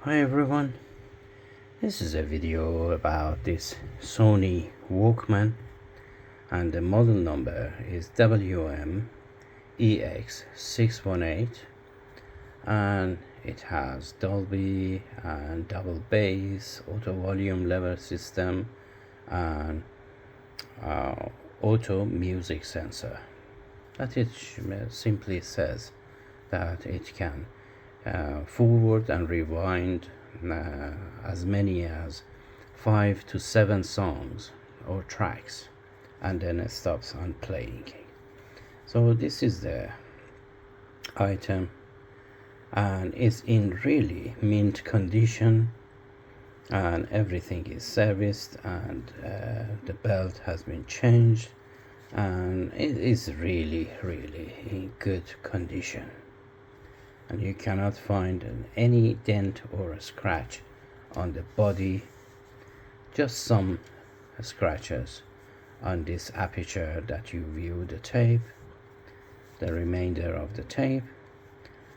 Hi everyone, this is a video about this Sony Walkman and the model number is WM-EX618 and it has dolby and double bass, auto volume lever system and auto music sensor. That it simply says that it can forward and rewind as many as 5 to 7 songs or tracks, and then it stops on playing. So this is the item, and it's in really mint condition, and everything is serviced, and the belt has been changed, and it is really in good condition, and you cannot find any dent or a scratch on the body, just some scratches on this aperture that you view the tape, the remainder of the tape,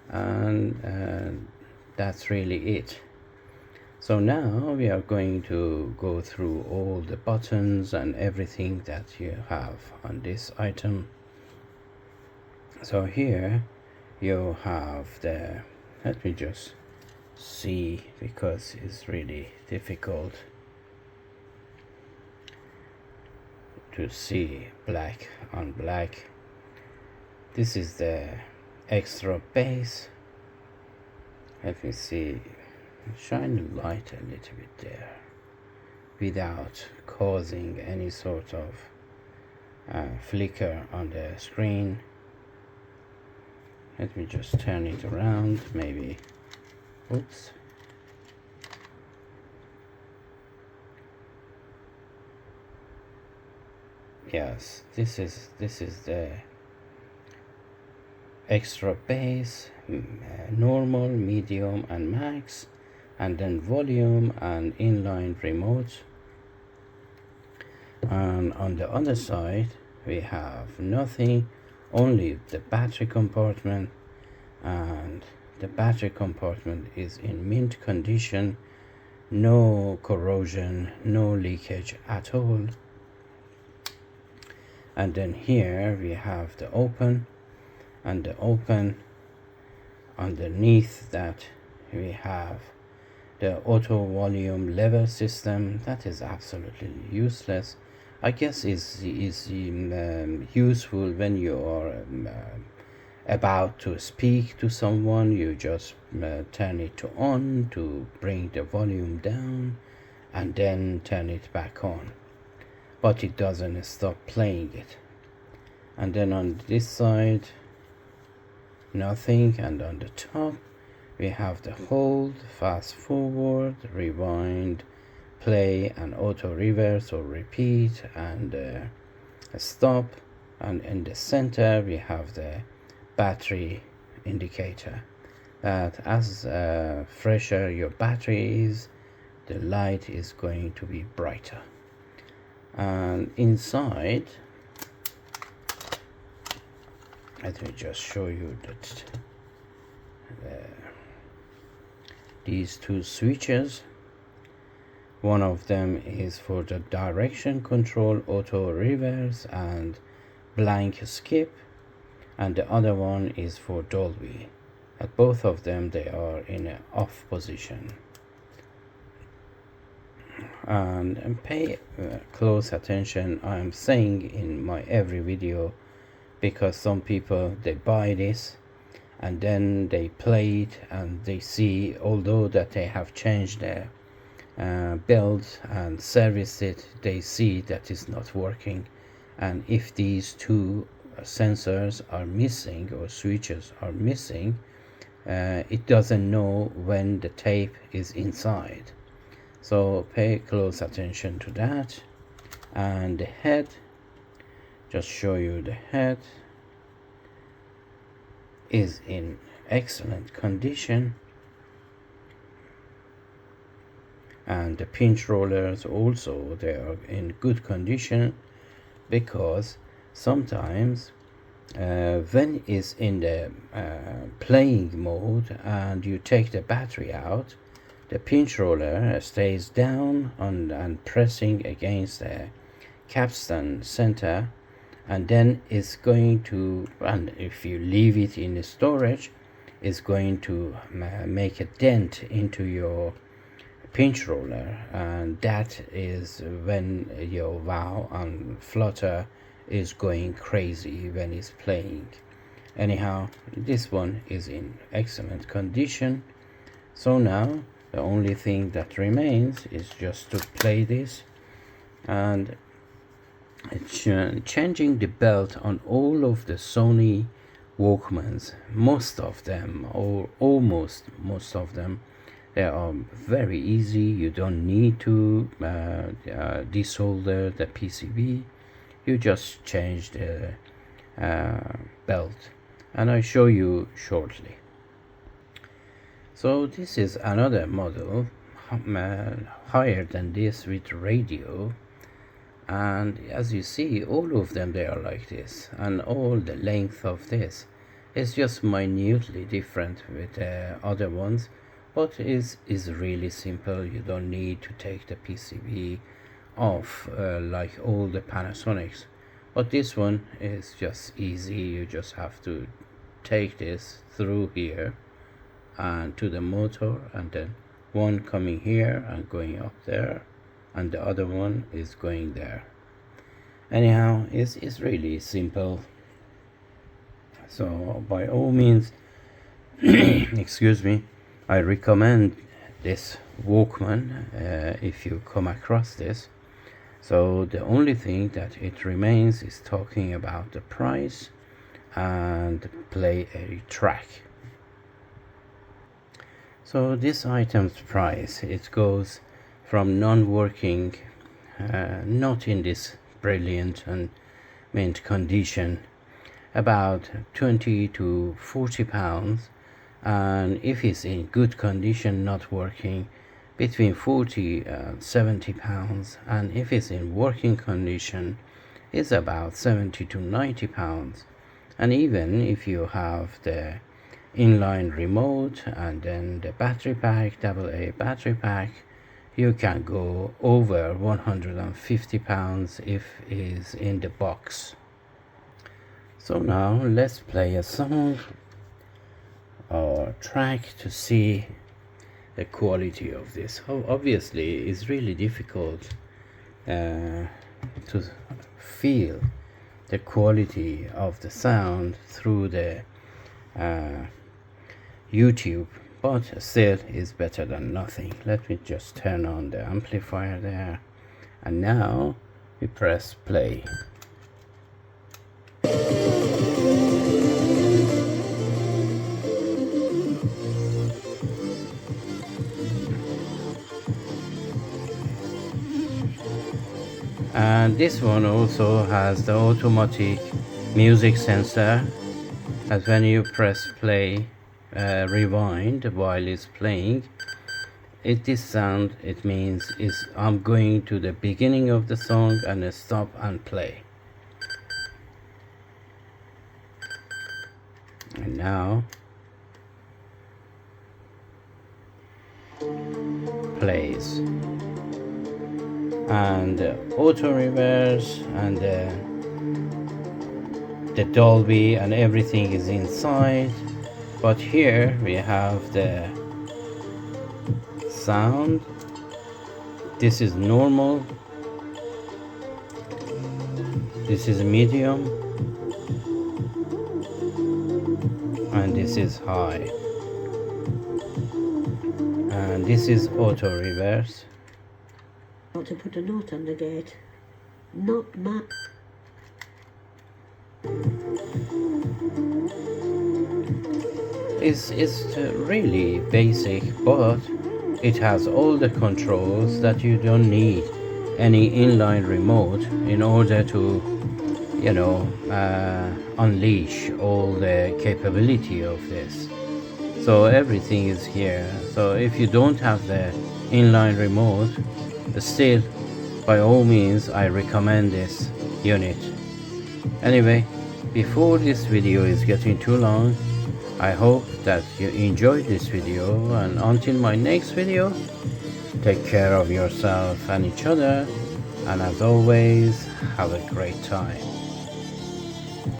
and that's really it. So now we are going to go through all the buttons and everything that you have on this item. So here you have the, let me just see because it's really difficult to see black on black. This is the extra bass. Let me see, shine the light a little bit there without causing any sort of flicker on the screen. Let me just turn it around, maybe. Oops. Yes, this is the extra bass, normal, medium and max, and then volume and inline remote. And on the other side we have nothing, only the battery compartment, and the battery compartment is in mint condition, no corrosion, no leakage at all. And then here we have the open, and the open, underneath that we have the auto volume lever system. That is absolutely useless. I guess is useful when you are about to speak to someone. You just turn it to on to bring the volume down and then turn it back on, but it doesn't stop playing it. And then on this side nothing, and on the top we have the hold, fast forward, rewind, play, and auto reverse or repeat, and a stop. And in the center we have the battery indicator, that as fresher your battery is, the light is going to be brighter. And inside, let me just show you that these two switches, one of them is for the direction control, auto reverse and blank skip, and the other one is for dolby. At both of them they are in an off position. And pay close attention. I am saying in my every video, because some people, they buy this and then they play it and they see, although that they have changed their belt and serviced it, they see that it's not working. And if these two sensors are missing or switches are missing, it doesn't know when the tape is inside. So pay close attention to that. And the head, just show you the head, is in excellent condition, and the pinch rollers also, they are in good condition, because sometimes when it's in the playing mode and you take the battery out, the pinch roller stays down and pressing against the capstan center, and then it's going to, and if you leave it in the storage, it's going to make a dent into your pinch roller, and that is when your wow and flutter is going crazy when it's playing. Anyhow, this one is in excellent condition. So now the only thing that remains is just to play this, and changing the belt on all of the Sony Walkmans, most of them, or almost most of them, they are very easy. You don't need to desolder the PCB. You just change the belt, and I'll show you shortly. So this is another model higher than this with radio, and as you see, all of them, they are like this, and all the length of this is just minutely different with the other ones, but is really simple. You don't need to take the PCB off like all the Panasonics, but this one is just easy. You just have to take this through here and to the motor, and then one coming here and going up there, and the other one is going there. Anyhow, it's really simple. So by all means, excuse me, I recommend this Walkman if you come across this. So the only thing that it remains is talking about the price and play a track. So this item's price, it goes from non-working, not in this brilliant and mint condition, about 20 to 40 pounds, and if it's in good condition, not working, between 40 and 70 pounds, and if it's in working condition, it's about 70 to 90 pounds. And even if you have the inline remote and then the battery pack, AA battery pack, you can go over 150 pounds if it is in the box. So now let's play a song or track to see the quality of this. Obviously it's really difficult to feel the quality of the sound through the YouTube, but still is better than nothing. Let me just turn on the amplifier there, and now we press play. And this one also has the automatic music sensor, as when you press play, rewind while it's playing, this sound, it means is I'm going to the beginning of the song and stop and play. And now plays, and auto reverse and the dolby and everything is inside. But here we have the sound. This is normal, this is medium, and this is high, and this is auto reverse. Want to put a note on the gate. Not much. It's really basic, but it has all the controls that you don't need any inline remote in order to, you know, unleash all the capability of this. So everything is here. So if you don't have the inline remote, still by all means I recommend this unit. Anyway, before this video is getting too long, I hope that you enjoyed this video, and until my next video, take care of yourself and each other, and as always, have a great time.